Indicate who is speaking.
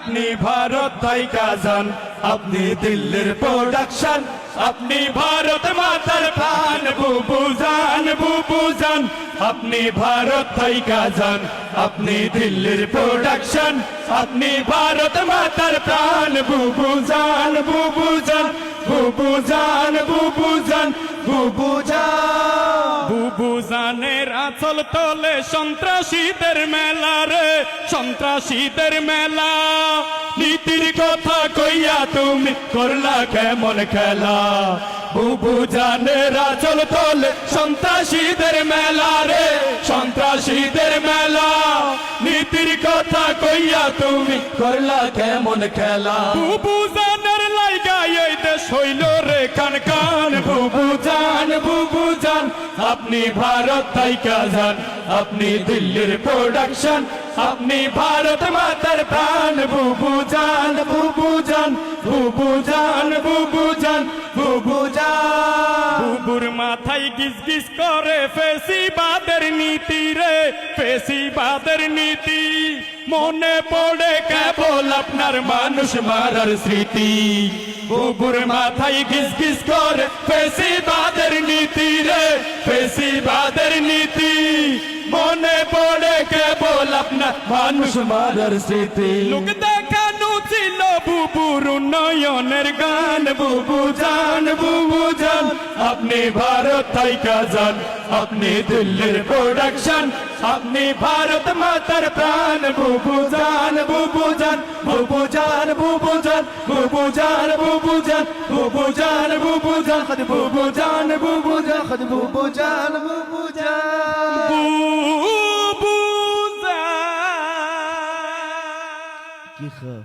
Speaker 1: আপনি ভারত থাইকা যান, আপনি দিল্লির প্রোডাকশন, আপনি ভারত মাতার প্রাণ বুবু জান, বুবু জান। আপনি ভারত থাইকা যান, আপনি দিল্লির প্রোডাকশন, আপনি ভারত মাতার প্রাণ বুবু জান, বুবু জান, বুবু জান, বুবু জান, বুবু জান। বুবু জানের আঁচল তলে সন্ত্রাসীদের মেলা রে, সন্ত্রাসীদের মেলা। নীতির কথা কইয়া তুমি করলা কেমন খেলা? বুবু জানের আঁচল তলে সন্ত্রাসীদের মেলা রে, সন্ত্রাসীদের মেলা। নীতির কথা কইয়া তুমি করলা কেমন খেলা? বুবু জানের লাইগা এই দেশ হইল রে কান কান। বুবু জান, বুবু জান, আপনি ভারত থাইকা যান, আপনি দিল্লির প্রোডাকশন, আপনি ভারত মাতার প্রাণ বুবু জান, বুবু জান, বুবু জান, বুবু জান, বুবু জান। বুবুর মাথায় গিজ গিজ করে ফেসিবাদের নীতি রে, ফেসিবাদের নীতি। মনে পড়ে কেবল আপনার মানুষ মারার স্মৃতি। বুবুর মাথায় গিজ গিজ করে ফেসিবাদের নীতি রে, ফেসিবাদের নীতি। মনে পড়ে কেবল আপনার মানুষ মারার স্মৃতি। লোক দেখানো ছিল বুবুর উন্নয়নের গান। বুবু জান, বুবু জান, আপনি ভারত থাইকা যান, আপনি দিল্লির প্রোডাকশন, আপনি ভারত মাতার প্রাণ বুবু জান, বুবু জান, বুবু জান, বুবু জান, বুবু জান, বুবু জান, বুবু জান, বুবু জান, বুবু জান, বুবু জান, বুবু জান, বুবু জান, বুবু জান।
Speaker 2: কি খা